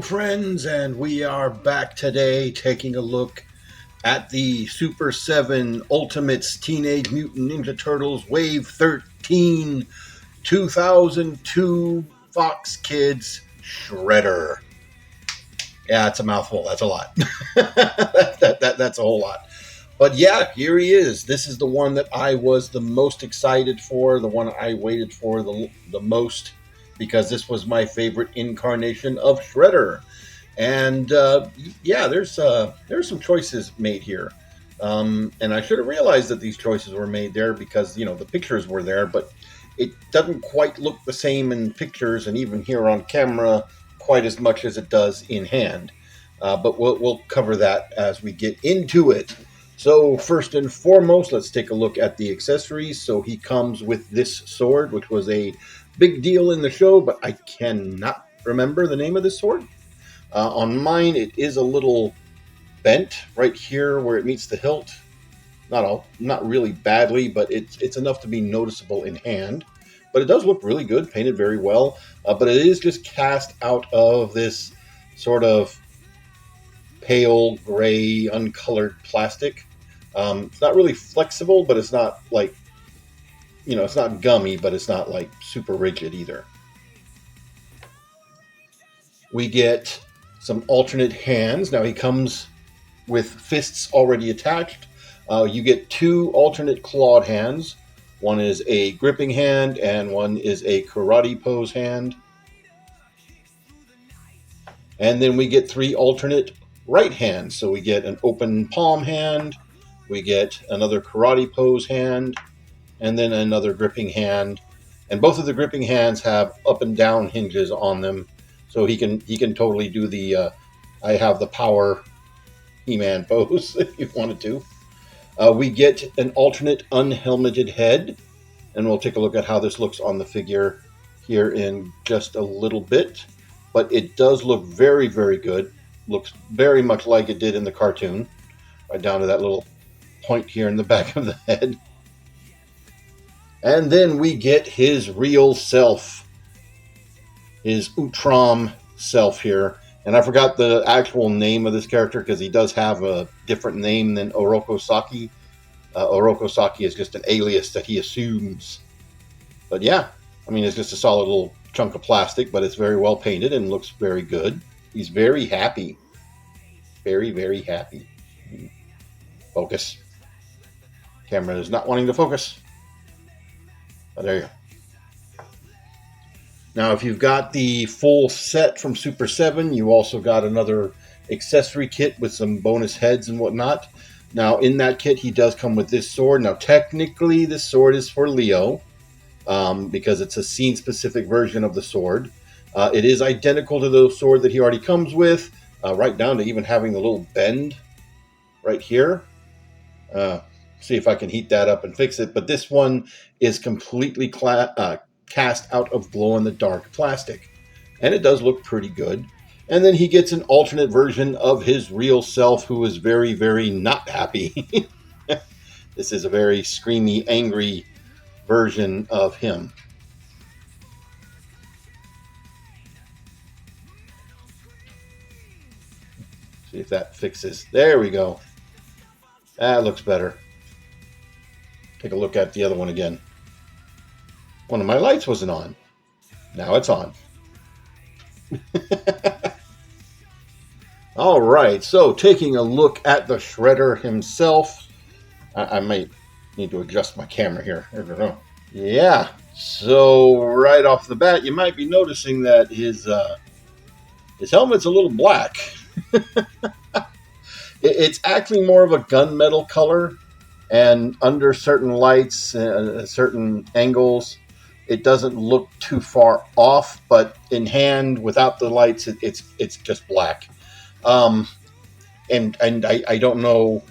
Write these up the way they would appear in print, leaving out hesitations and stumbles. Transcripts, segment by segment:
friends, and we are back today taking a look at the Super 7 Ultimates Teenage Mutant Ninja Turtles Wave 13 2002 Fox Kids Shredder. Yeah, it's a mouthful. That's a lot. That's a whole lot. But yeah, here he is. This is the one that I was the most excited for, the one I waited for the most, because this was my favorite incarnation of Shredder. And yeah, there's some choices made here. And I should have realized that these choices were made there because, the pictures were there, but it doesn't quite look the same in pictures and even here on camera quite as much as it does in hand. But we'll cover that as we get into it. So first and foremost, let's take a look at the accessories. So he comes with this sword, which was a big deal in the show, but I cannot remember the name of this sword. On mine, it is a little bent right here where it meets the hilt. Not really badly, but it's enough to be noticeable in hand. But it does look really good, painted very well. But it is just cast out of this sort of pale gray, uncolored plastic. It's not really flexible, but it's not like, it's not gummy, but it's not like super rigid either. We get some alternate hands. Now he comes with fists already attached. You get two alternate clawed hands. One is a gripping hand and one is a karate pose hand. And then we get three alternate right hands. So we get an open palm hand, we get another karate pose hand, and then another gripping hand. And both of the gripping hands have up and down hinges on them. So he can totally do the I have the power He-Man pose if you wanted to. We get an alternate unhelmeted head, and we'll take a look at how this looks on the figure here in just a little bit. But it does look very, very good. Looks very much like it did in the cartoon, right down to that little point here in the back of the head. And then we get his real self, his Utrom self here. And I forgot the actual name of this character because he does have a different name than Oroko Saki. Oroko Saki is just an alias that he assumes. But yeah, it's just a solid little chunk of plastic, but it's very well painted and looks very good. He's very happy. Very, very happy. Focus. Camera is not wanting to focus. Oh, there you go. Now, if you've got the full set from Super 7, you also got another accessory kit with some bonus heads and whatnot. Now, in that kit, he does come with this sword. Now, technically, this sword is for Leo because it's a scene-specific version of the sword. It is identical to the sword that he already comes with, right down to even having the little bend right here. See if I can heat that up and fix it. But this one is completely cast out of glow-in-the-dark plastic. And it does look pretty good. And then he gets an alternate version of his real self who is very, very not happy. This is a very screamy, angry version of him. See if that fixes. There we go. That looks better. Take a look at the other one again. One of my lights wasn't on. Now it's on. All right, so taking a look at the Shredder himself. I might need to adjust my camera here. I don't know. Yeah, so right off the bat, you might be noticing that his helmet's a little black. It's actually more of a gunmetal color, and under certain lights, certain angles, it doesn't look too far off, but in hand, without the lights, it's just black. And I don't know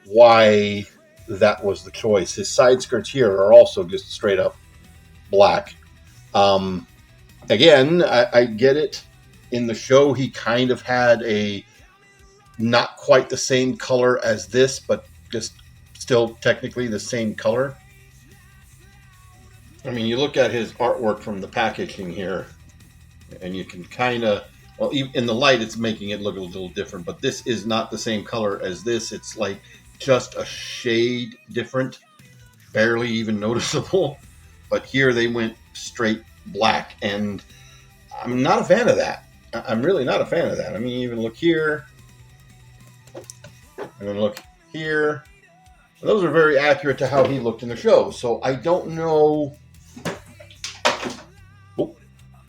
why that was the choice. His side skirts here are also just straight up black. Again, I get it. In the show, he kind of had a not quite the same color as this, but just still technically the same color. You look at his artwork from the packaging here, and you can kind of Well, in the light, it's making it look a little different, but this is not the same color as this. It's like just a shade different, barely even noticeable. But here they went straight black, and I'm not a fan of that. I'm really not a fan of that. I mean, even look here, and then look here. Those are very accurate to how he looked in the show. So I don't know.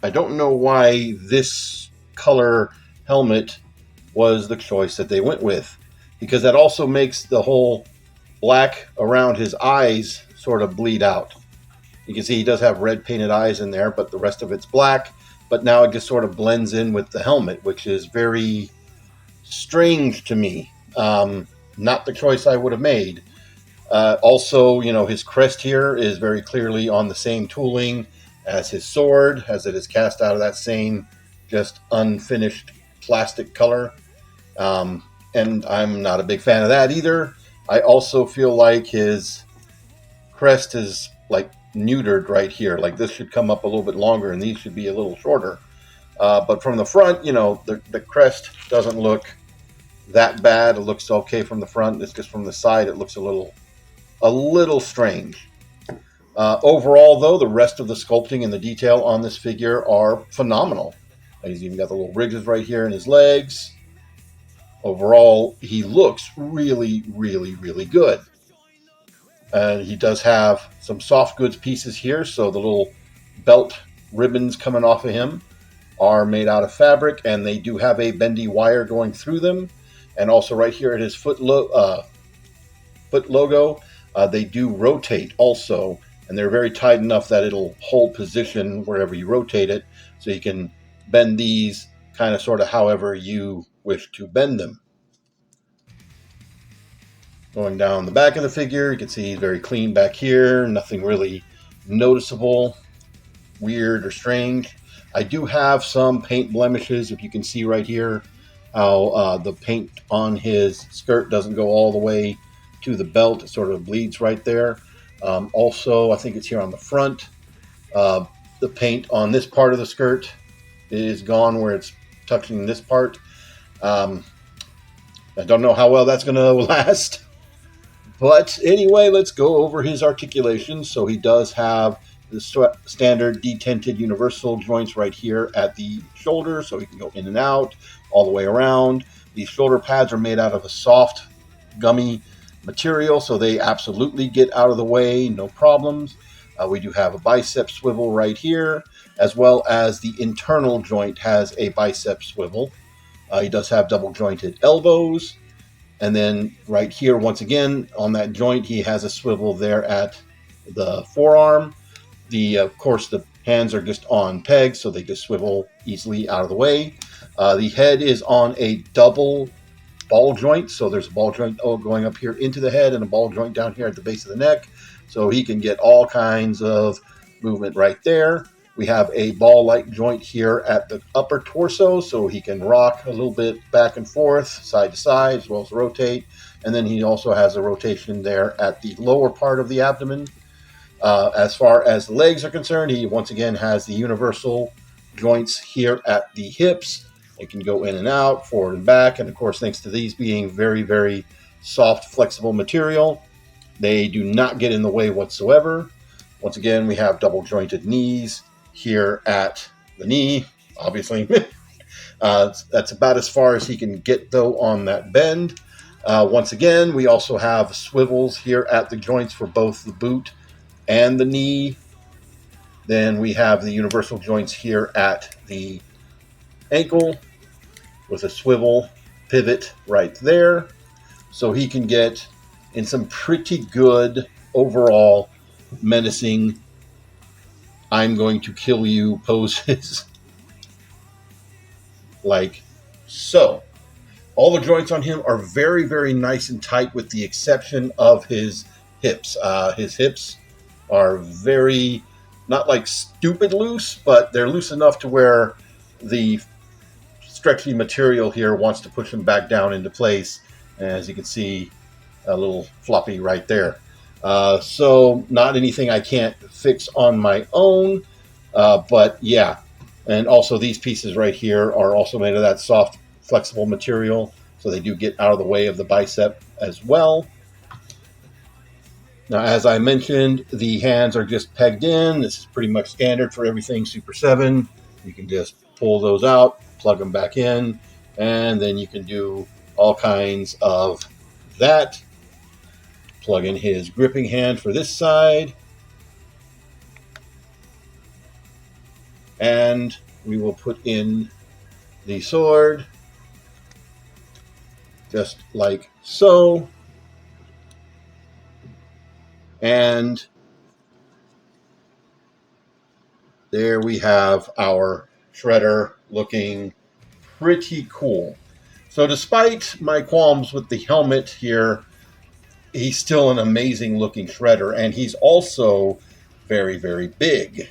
I don't know why this color helmet was the choice that they went with, because that also makes the whole black around his eyes sort of bleed out. You can see he does have red painted eyes in there, but the rest of it's black. But now it just sort of blends in with the helmet, which is very strange to me. Not the choice I would have made. Also, his crest here is very clearly on the same tooling as his sword, as it is cast out of that same just unfinished plastic color. And I'm not a big fan of that either. I also feel like his crest is like neutered right here. Like this should come up a little bit longer and these should be a little shorter. But from the front, the crest doesn't look that bad. It looks okay from the front. It's just from the side, it looks a little strange. Overall, though, the rest of the sculpting and the detail on this figure are phenomenal. He's even got the little ridges right here in his legs. Overall, he looks really, really, really good. And he does have some soft goods pieces here, so the little belt ribbons coming off of him are made out of fabric, and they do have a bendy wire going through them. And also right here at his foot logo, they do rotate also, and they're very tight enough that it'll hold position wherever you rotate it, so you can bend these kind of sort of however you wish to bend them. Going down the back of the figure, you can see he's very clean back here, nothing really noticeable, weird or strange. I do have some paint blemishes, if you can see right here, how the paint on his skirt doesn't go all the way to the belt. It sort of bleeds right there. Also, I think it's here on the front. The paint on this part of the skirt is gone where it's touching this part. I don't know how well that's going to last. But anyway, let's go over his articulation. So he does have the standard detented universal joints right here at the shoulder, so he can go in and out all the way around. These shoulder pads are made out of a soft, gummy material, so they absolutely get out of the way, no problems. We do have a bicep swivel right here, as well as the internal joint has a bicep swivel. He does have double jointed elbows. And then right here, once again, on that joint, he has a swivel there at the forearm. Of course, the hands are just on pegs, so they just swivel easily out of the way. The head is on a double ball joint, so there's a ball joint going up here into the head and a ball joint down here at the base of the neck, so he can get all kinds of movement right there. We have a ball-like joint here at the upper torso, so he can rock a little bit back and forth, side to side, as well as rotate. And then he also has a rotation there at the lower part of the abdomen. As far as the legs are concerned, he once again has the universal joints here at the hips. They can go in and out, forward and back. And of course, thanks to these being very, very soft, flexible material, they do not get in the way whatsoever. Once again, we have double jointed knees here at the knee, obviously. That's about as far as he can get, though, on that bend. Once again, we also have swivels here at the joints for both the boot and the knee. Then we have the universal joints here at the ankle with a swivel pivot right there. So he can get in some pretty good overall menacing I'm going to kill you poses. Like so. All the joints on him are very, very nice and tight with the exception of his hips. His hips are very, not like stupid loose, but they're loose enough to where the stretchy material here wants to push him back down into place. As you can see, a little floppy right there. So not anything I can't fix on my own. But yeah, And also these pieces right here are also made of that soft, flexible material. So they do get out of the way of the bicep as well. Now, as I mentioned, the hands are just pegged in. This is pretty much standard for everything Super 7. You can just pull those out, plug them back in, and then you can do all kinds of that. Plug in his gripping hand for this side. And we will put in the sword just like so. And there we have our shredder looking pretty cool. So despite my qualms with the helmet here, he's still an amazing looking shredder, and he's also very, very big.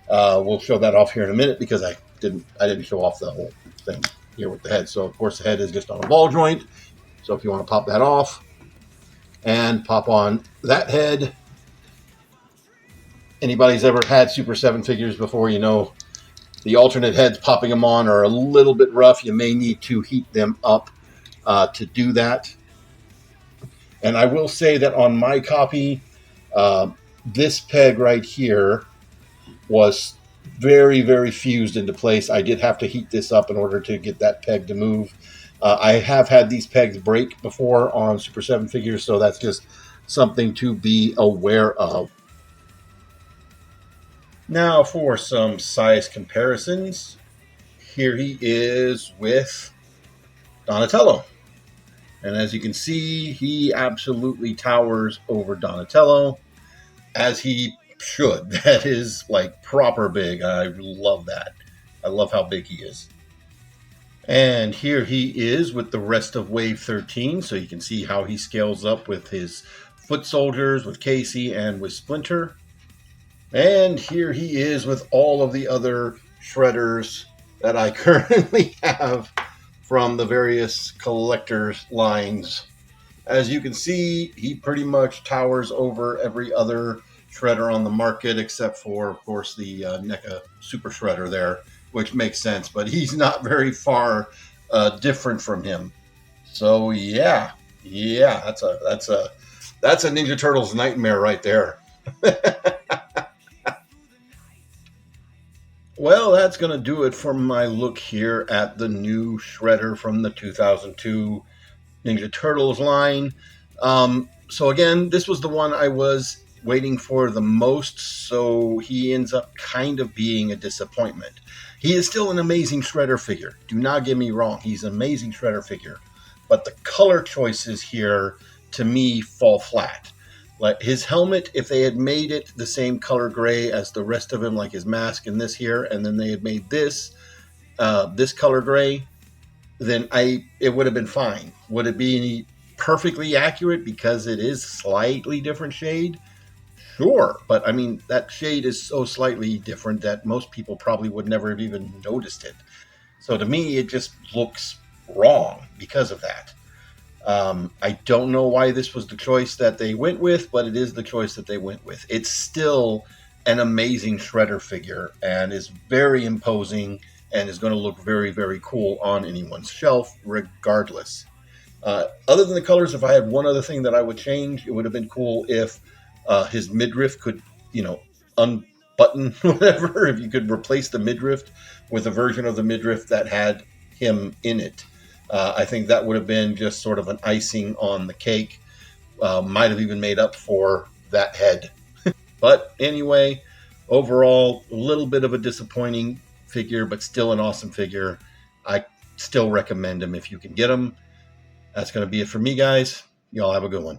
We'll show that off here in a minute because I didn't show off the whole thing here with the head. So of course the head is just on a ball joint. So if you want to pop that off and pop on that head, anybody's ever had Super 7 figures before, you know the alternate heads popping them on are a little bit rough. You may need to heat them up to do that. And I will say that on my copy, this peg right here was very, very fused into place. I did have to heat this up in order to get that peg to move. I have had these pegs break before on Super 7 figures, so that's just something to be aware of. Now for some size comparisons. Here he is with Donatello. And as you can see, he absolutely towers over Donatello, as he should. That is like proper big. I love that. I love how big he is. And here he is with the rest of Wave 13, so you can see how he scales up with his foot soldiers, with Casey, and with Splinter. And here he is with all of the other shredders that I currently have from the various collectors lines. As you can see, he pretty much towers over every other shredder on the market, except for, of course, the NECA Super Shredder there, which makes sense, but he's not very far different from him. So yeah, that's a Ninja Turtles nightmare right there. Well, that's going to do it for my look here at the new shredder from the 2002 Ninja Turtles line. So again, this was the one I was waiting for the most, so he ends up kind of being a disappointment. He is still an amazing shredder figure. Do not get me wrong. He's an amazing shredder figure. But the color choices here, to me, fall flat. Like his helmet, if they had made it the same color gray as the rest of him, like his mask and this here, and then they had made this color gray, then it would have been fine. Would it be perfectly accurate because it is slightly different shade? Sure, but I mean that shade is so slightly different that most people probably would never have even noticed it. So to me, it just looks wrong because of that. I don't know why this was the choice that they went with, but it is the choice that they went with. It's still an amazing shredder figure and is very imposing and is going to look very, very cool on anyone's shelf regardless. Other than the colors, if I had one other thing that I would change, it would have been cool if his midriff could, unbutton whatever, if you could replace the midriff with a version of the midriff that had him in it. I think that would have been just sort of an icing on the cake. Might have even made up for that head. But anyway, overall, a little bit of a disappointing figure, but still an awesome figure. I still recommend him if you can get him. That's going to be it for me, guys. Y'all have a good one.